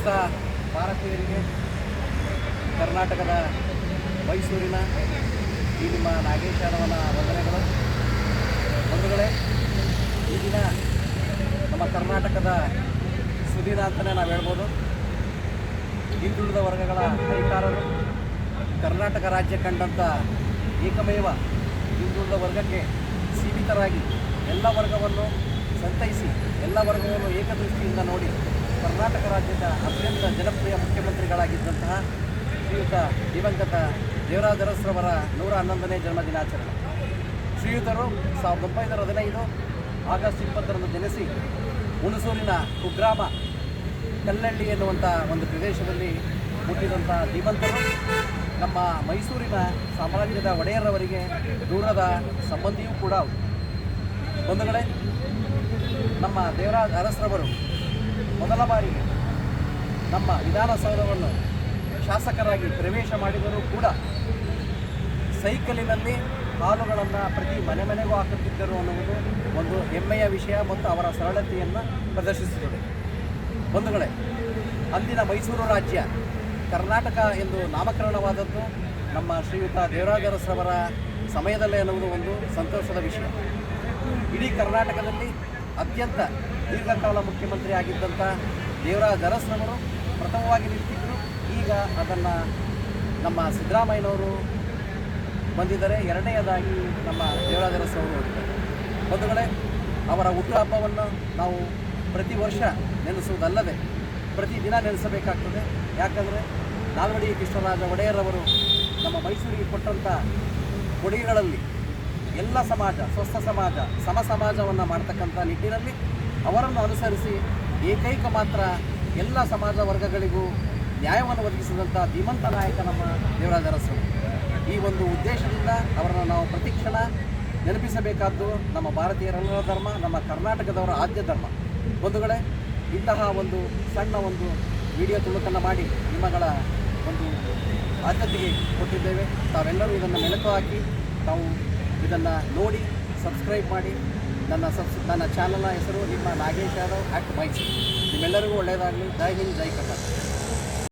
ಸಮಸ್ತ ಭಾರತೀಯರಿಗೆ ಕರ್ನಾಟಕದ ಮೈಸೂರಿನ ಈ ನಿಮ್ಮ ನಾಗೇಶ್ ಯಾದವನ ವಂದನೆಗಳು. ಬಂಧುಗಳೇ, ಈ ದಿನ ನಮ್ಮ ಕರ್ನಾಟಕದ ಸುದಿನ ಅಂತಲೇ ನಾವು ಹೇಳ್ಬೋದು. ಹಿಂದುಳಿದ ವರ್ಗಗಳ ಹರಿಕಾರರು ಕರ್ನಾಟಕ ರಾಜ್ಯ ಕಂಡಂಥ ಏಕಮೇವ ಹಿಂದುಳಿದ ವರ್ಗಕ್ಕೆ ಸೀಮಿತರಾಗಿ ಎಲ್ಲ ವರ್ಗವನ್ನು ಸಂತೈಸಿ ಎಲ್ಲ ವರ್ಗವನ್ನು ಏಕದೃಷ್ಟಿಯಿಂದ ನೋಡಿ ಕರ್ನಾಟಕ ರಾಜ್ಯದ ಅತ್ಯಂತ ಜನಪ್ರಿಯ ಮುಖ್ಯಮಂತ್ರಿಗಳಾಗಿದ್ದಂತಹ ಶ್ರೀಯುತ ದಿವಂಗತ ದೇವರಾಜ ಅರಸ್ರವರ 111ನೇ ಜನ್ಮದಿನಾಚರಣೆ. ಶ್ರೀಯುತರು 1915 ಆಗಸ್ಟ್ 20ರಂದು ಜನಿಸಿ ಹುಣಸೂರಿನ ಕುಗ್ರಾಮ ಕಲ್ಲಳ್ಳಿ ಎನ್ನುವಂಥ ಒಂದು ಪ್ರದೇಶದಲ್ಲಿ ಹುಟ್ಟಿದಂಥ ಧೀಮಂತರು ನಮ್ಮ ಮೈಸೂರಿನ ಸಾಮ್ರಾಜ್ಯದ ಒಡೆಯರವರಿಗೆ ದೂರದ ಸಂಬಂಧಿಯೂ ಕೂಡ. ಬಂಧುಗಳೇ, ನಮ್ಮ ದೇವರಾಜ ಅರಸ್ರವರು ಮೊದಲ ಬಾರಿಗೆ ನಮ್ಮ ವಿಧಾನಸೌಧವನ್ನು ಶಾಸಕರಾಗಿ ಪ್ರವೇಶ ಮಾಡಿದರೂ ಕೂಡ ಸೈಕಲಿನಲ್ಲಿ ಹಾಲುಗಳನ್ನು ಪ್ರತಿ ಮನೆಗೂ ಹಾಕುತ್ತಿದ್ದರು ಅನ್ನುವುದು ಒಂದು ಹೆಮ್ಮೆಯ ವಿಷಯ ಮತ್ತು ಅವರ ಸರಳತೆಯನ್ನು ಪ್ರದರ್ಶಿಸುತ್ತದೆ. ಬಂಧುಗಳೇ, ಅಂದಿನ ಮೈಸೂರು ರಾಜ್ಯ ಕರ್ನಾಟಕ ಎಂದು ನಾಮಕರಣವಾದದ್ದು ನಮ್ಮ ಶ್ರೀಯುತ ದೇವರಾಜ ಅರಸ್ರವರ ಸಮಯದಲ್ಲೇ ಅನ್ನುವುದು ಒಂದು ಸಂತೋಷದ ವಿಷಯ. ಇಡೀ ಕರ್ನಾಟಕದಲ್ಲಿ ಅತ್ಯಂತ ದೀರ್ಘಕಾಲ ಮುಖ್ಯಮಂತ್ರಿ ಆಗಿದ್ದಂಥ ದೇವರಾಜ ಅರಸ್ರವರು ಪ್ರಥಮವಾಗಿ ನಿಂತಿದ್ದರು. ಈಗ ಅದನ್ನು ನಮ್ಮ ಸಿದ್ದರಾಮಯ್ಯನವರು ಬಂದಿದ್ದಾರೆ. ಎರಡನೆಯದಾಗಿ ನಮ್ಮ ದೇವರಾಜ ಅರಸ್ರವರು ಹೋಗಿದ್ದಾರೆ. ಬಂಧುಗಳೇ, ಅವರ ಹುಟ್ಟುಹಬ್ಬವನ್ನು ನಾವು ಪ್ರತಿ ವರ್ಷ ನೆನೆಸುವುದಲ್ಲದೆ ಪ್ರತಿದಿನ ನೆನೆಸಬೇಕಾಗ್ತದೆ. ಯಾಕಂದರೆ ನಾಲ್ವಡಿ ಕೃಷ್ಣರಾಜ ಒಡೆಯರವರು ನಮ್ಮ ಮೈಸೂರಿಗೆ ಕೊಟ್ಟಂಥ ಕೊಡುಗೆಗಳಲ್ಲಿ ಎಲ್ಲ ಸಮಾಜ, ಸ್ವಸ್ಥ ಸಮಾಜ, ಸಮ ಸಮಾಜವನ್ನು ಮಾಡ್ತಕ್ಕಂಥ ನಿಟ್ಟಿನಲ್ಲಿ ಅವರನ್ನು ಅನುಸರಿಸಿ ಏಕೈಕ ಮಾತ್ರ ಎಲ್ಲ ಸಮಾಜ ವರ್ಗಗಳಿಗೂ ನ್ಯಾಯವನ್ನು ಒದಗಿಸಿದಂಥ ಧೀಮಂತ ನಾಯಕ ನಮ್ಮ ದೇವರಾಜ ಅರಸರು. ಈ ಒಂದು ಉದ್ದೇಶದಿಂದ ಅವರನ್ನು ನಾವು ಪ್ರತಿಕ್ಷಣ ನೆನಪಿಸಬೇಕಾದ್ದು ನಮ್ಮ ಭಾರತೀಯರೆಲ್ಲರ ಧರ್ಮ, ನಮ್ಮ ಕರ್ನಾಟಕದವರ ಆದ್ಯ ಧರ್ಮ. ಬಂಧುಗಳೇ, ಇಂತಹ ಒಂದು ಸಣ್ಣ ಒಂದು ವಿಡಿಯೋ ತುಣುಕನ್ನು ಮಾಡಿ ನಿಮ್ಮಗಳ ಒಂದು ಆದ್ಯತೆಗೆ ಕೊಟ್ಟಿದ್ದೇವೆ. ತಾವೆಲ್ಲರೂ ಇದನ್ನು ಮೆಲುಕು ಹಾಕಿ ತಾವು ಇದನ್ನು ನೋಡಿ ಸಬ್ಸ್ಕ್ರೈಬ್ ಮಾಡಿ. ನನ್ನ ಚಾನಲ್ನ ಹೆಸರು ನಿಮ್ಮ ನಾಗೇಶ್ ಯಾದವ್ @ ಮೈಸೂರು. ನಿಮ್ಮೆಲ್ಲರಿಗೂ ಒಳ್ಳೆಯದಾಗಲಿ. ಜೈ ಹಿಂದ್, ಜೈ ಕರ್ನಾಟಕ.